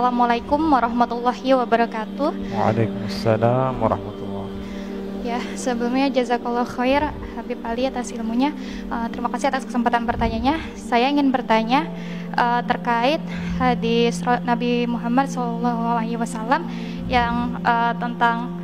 Assalamualaikum warahmatullahi wabarakatuh. Waalaikumsalam warahmatullahi. Ya, sebelumnya jazakallah khair Habib Ali atas ilmunya. Terima kasih atas kesempatan bertanyanya. Saya ingin bertanya terkait hadis Nabi Muhammad SAW yang tentang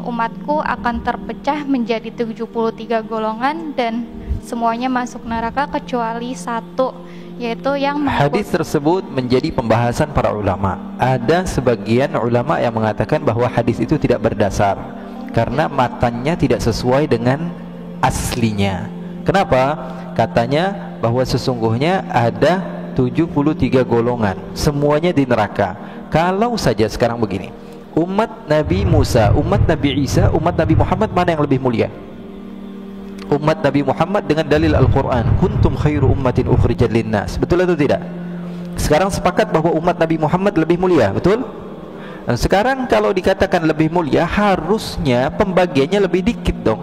umatku akan terpecah menjadi 73 golongan dan semuanya masuk neraka kecuali satu, yaitu yang hadis tersebut menjadi pembahasan para ulama. Ada sebagian ulama yang mengatakan bahwa hadis itu tidak berdasar karena matanya tidak sesuai dengan aslinya. Kenapa? Katanya bahwa sesungguhnya ada 73 golongan, semuanya di neraka. Kalau saja sekarang begini, umat Nabi Musa, umat Nabi Isa, umat Nabi Muhammad, mana yang lebih mulia? Umat Nabi Muhammad dengan dalil Al-Quran, kuntum khairu ummatin ukhrijat linnas. Betul atau tidak? Sekarang sepakat bahwa umat Nabi Muhammad lebih mulia, betul? Dan sekarang kalau dikatakan lebih mulia, harusnya pembagiannya lebih dikit dong.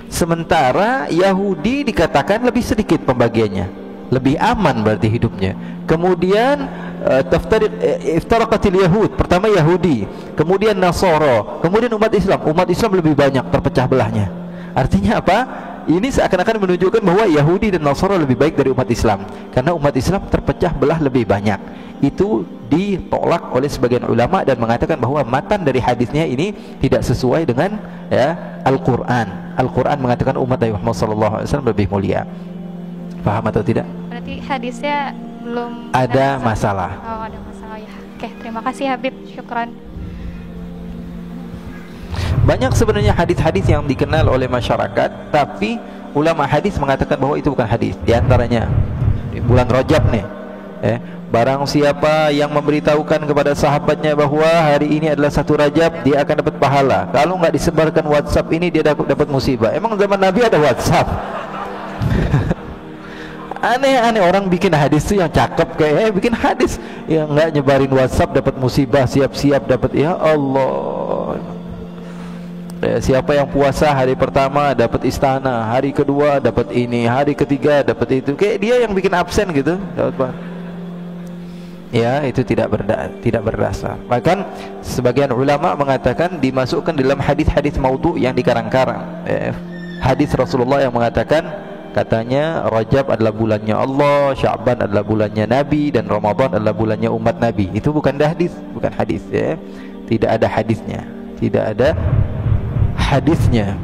Sementara Yahudi dikatakan lebih sedikit pembagiannya, lebih aman berarti hidupnya. Kemudian iftaraqatil Yahud, pertama Yahudi, kemudian Nasara, kemudian umat Islam. Umat Islam lebih banyak terpecah belahnya. Artinya apa? Ini seakan-akan menunjukkan bahwa Yahudi dan Nasara lebih baik dari umat Islam, karena umat Islam terpecah belah lebih banyak. Itu ditolak oleh sebagian ulama dan mengatakan bahwa matan dari hadisnya ini tidak sesuai dengan Al-Quran. Al-Quran mengatakan umat Nabi Muhammad SAW lebih mulia. Paham atau tidak? Berarti hadisnya belum ada masalah. Oh, ada masalah ya. Oke, terima kasih Habib. Syukran. Banyak sebenarnya hadis-hadis yang dikenal oleh masyarakat, tapi ulama hadis mengatakan bahwa itu bukan hadis. Di antaranya di bulan Rajab nih, barang siapa yang memberitahukan kepada sahabatnya bahwa hari ini adalah 1 Rajab, dia akan dapat pahala. Kalau nggak disebarkan WhatsApp ini, dia dapat musibah. Emang zaman Nabi ada WhatsApp? Aneh-aneh orang bikin hadis tuh yang cakep kayak bikin hadis yang nggak nyebarin WhatsApp dapat musibah, siap-siap dapat. Ya Allah. Siapa yang puasa hari pertama dapat istana, hari kedua dapat ini, hari ketiga dapat itu. Kayak dia yang bikin absen gitu, dapat. Ya, itu tidak berdasar. Bahkan sebagian ulama mengatakan dimasukkan dalam hadis-hadis maudhu yang dikarang-karang. Hadis Rasulullah yang mengatakan, katanya Rajab adalah bulannya Allah, Sya'ban adalah bulannya Nabi, dan Ramadan adalah bulannya umat Nabi. Itu bukan hadis, bukan hadis ya. Tidak ada hadisnya. Tidak ada hadisnya.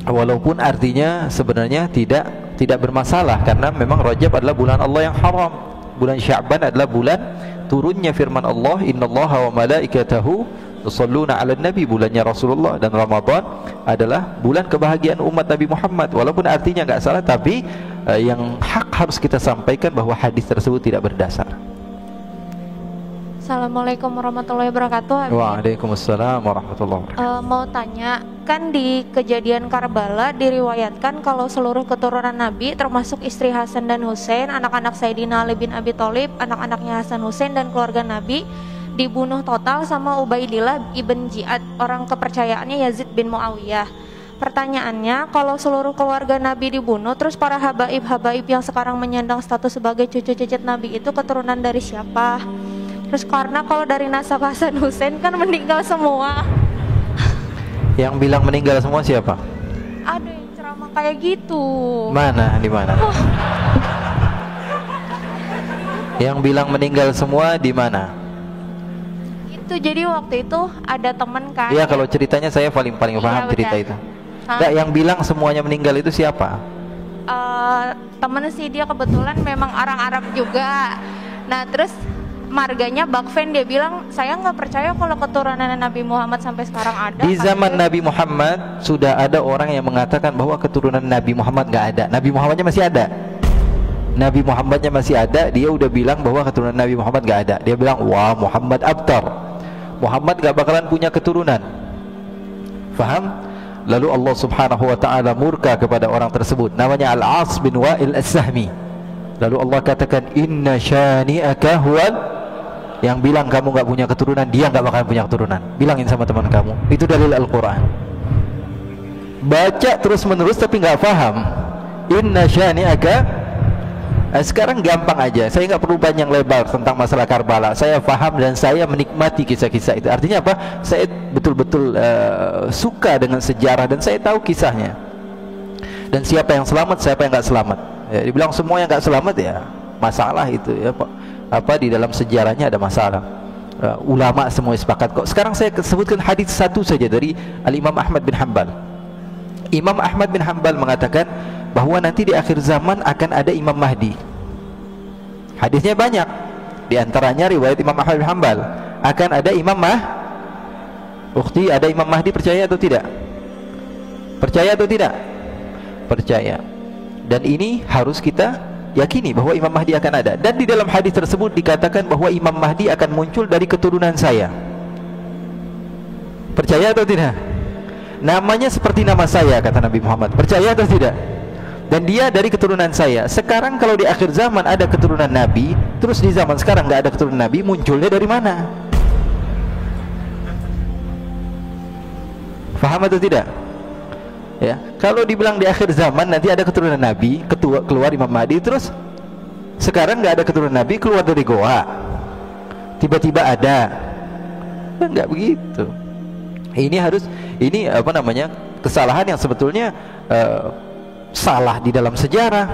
Walaupun artinya sebenarnya tidak bermasalah, karena memang Rajab adalah bulan Allah yang haram. Bulan Sya'ban adalah bulan turunnya firman Allah, innallaha wa malaikatahu yusholluna 'alan nabi, bulannya Rasulullah. Dan Ramadan adalah bulan kebahagiaan umat Nabi Muhammad. Walaupun artinya enggak salah, tapi yang hak harus kita sampaikan bahwa hadis tersebut tidak berdasar. Assalamualaikum warahmatullahi wabarakatuh. Waalaikumsalam warahmatullahi wabarakatuh. Mau tanya, kan di kejadian Karbala diriwayatkan kalau seluruh keturunan Nabi termasuk istri Hasan dan Husain, anak-anak Sayyidina Ali bin Abi Thalib, anak-anaknya Hasan Husain dan keluarga Nabi dibunuh total sama Ubaidillah ibn Ziyad, orang kepercayaannya Yazid bin Muawiyah. Pertanyaannya, kalau seluruh keluarga Nabi dibunuh, terus para habaib-habaib yang sekarang menyandang status sebagai cucu cicit Nabi itu keturunan dari siapa? Terus karena kalau dari nasab Hasan Husain kan meninggal semua. Yang bilang meninggal semua siapa? Ada yang ceramah kayak gitu. Mana? Di mana? Yang bilang meninggal semua di mana? Itu jadi waktu itu ada teman kan. Iya, kalau ceritanya saya paling paham cerita itu. Enggak, yang bilang semuanya meninggal itu siapa? Temen sih, dia kebetulan memang orang Arab juga. Nah, terus marganya Bakfen, dia bilang saya nggak percaya kalau keturunan Nabi Muhammad sampai sekarang ada. Di zaman Nabi Muhammad sudah ada orang yang mengatakan bahwa keturunan Nabi Muhammad nggak ada. Nabi Muhammadnya masih ada. Nabi Muhammadnya masih ada. Dia udah bilang bahwa keturunan Nabi Muhammad nggak ada. Dia bilang, wah, Muhammad abtar. Muhammad nggak bakalan punya keturunan. Faham? Lalu Allah Subhanahu Wa Taala murka kepada orang tersebut. Namanya Al-As bin Wa'il As-Sahmi. Lalu Allah katakan, inna syani'aka huwal, yang bilang kamu gak punya keturunan, dia gak bakalan punya keturunan. Bilangin sama teman kamu. Itu dalil Al-Quran. Baca terus menerus tapi gak paham. Inna syani'aka Sekarang gampang aja, saya nggak perlu panjang lebar tentang masalah Karbala. Saya paham dan saya menikmati kisah-kisah itu. Artinya apa? Saya betul-betul suka dengan sejarah dan saya tahu kisahnya. Dan siapa yang selamat, siapa yang nggak selamat. Ya, dibilang semua yang nggak selamat ya masalah itu ya Pak. Apa di dalam sejarahnya ada masalah. Ulama semua sepakat kok. Sekarang saya sebutkan hadis satu saja dari Al-Imam Ahmad bin Hanbal. Imam Ahmad bin Hanbal mengatakan bahwa nanti di akhir zaman akan ada Imam Mahdi. Hadisnya banyak. Di antaranya riwayat Imam Ahmad bin Hanbal, akan ada Imam Ukhti, ada Imam Mahdi, percaya atau tidak? Percaya atau tidak? Percaya. Dan ini harus kita yakini bahwa Imam Mahdi akan ada. Dan di dalam hadis tersebut dikatakan bahwa Imam Mahdi akan muncul dari keturunan saya. Percaya atau tidak? Namanya seperti nama saya, kata Nabi Muhammad. Percaya atau tidak? Dan dia dari keturunan saya. Sekarang kalau di akhir zaman ada keturunan Nabi, terus di zaman sekarang nggak ada keturunan Nabi, munculnya dari mana? Faham atau tidak? Ya, kalau dibilang di akhir zaman nanti ada keturunan Nabi, keluar Imam Mahdi, terus sekarang nggak ada keturunan Nabi, keluar dari goa, tiba-tiba ada, nggak begitu. Ini apa namanya, kesalahan yang sebetulnya salah di dalam sejarah,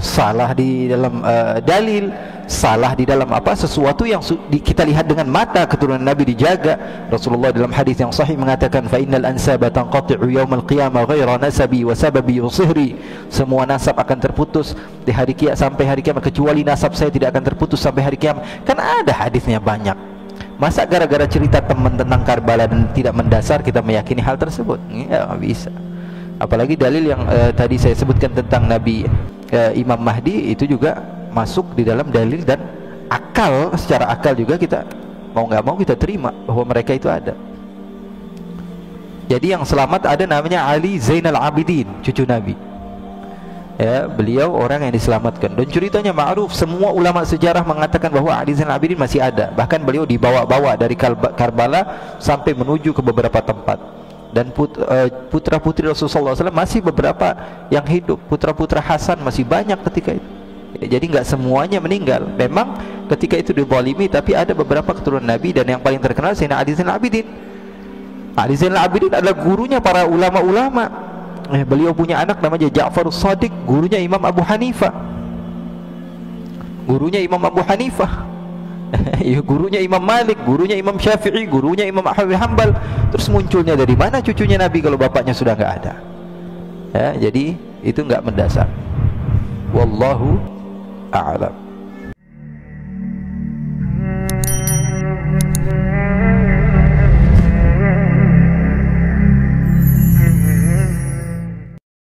salah di dalam dalil, salah di dalam apa, sesuatu yang kita lihat dengan mata. Keturunan Nabi dijaga. Rasulullah dalam hadis yang sahih mengatakan, fa innal ansaba tanqati'u yaumal qiyamah ghaira nasabi wa sababi usihri. Semua nasab akan terputus di hari kiamat, sampai hari kiamat, kecuali nasab saya tidak akan terputus sampai hari kiamat. Kan ada hadisnya banyak. Masa gara-gara cerita teman tentang Karbala dan tidak mendasar kita meyakini hal tersebut? Ya, nggak bisa. Apalagi dalil yang tadi saya sebutkan tentang Nabi Imam Mahdi itu juga masuk di dalam dalil, dan akal, secara akal juga kita mau nggak mau kita terima bahwa mereka itu ada. Jadi yang selamat ada namanya Ali Zainal Abidin, cucu Nabi. Ya, beliau orang yang diselamatkan. Dan ceritanya ma'ruf, semua ulama sejarah mengatakan bahwa Ali Zainal Abidin masih ada. Bahkan beliau dibawa-bawa dari Karbala sampai menuju ke beberapa tempat. Dan putra-putri Rasulullah SAW masih beberapa yang hidup. Putra-putra Hasan masih banyak ketika itu. Jadi nggak semuanya meninggal. Memang ketika itu dizalimi, tapi ada beberapa keturunan Nabi, dan yang paling terkenal Sayyidina Ali Zainal Abidin. Ali Zainal Abidin adalah gurunya para ulama-ulama. Beliau punya anak namanya Ja'farus Shadiq, gurunya Imam Abu Hanifah. Gurunya Imam Abu Hanifah. Gurunya Imam Malik, gurunya Imam Syafi'i, gurunya Imam Ahmad bin Hanbal. Terus munculnya dari mana cucunya Nabi kalau bapaknya sudah nggak ada? Ya, jadi itu nggak mendasar. Wallahu a'lam.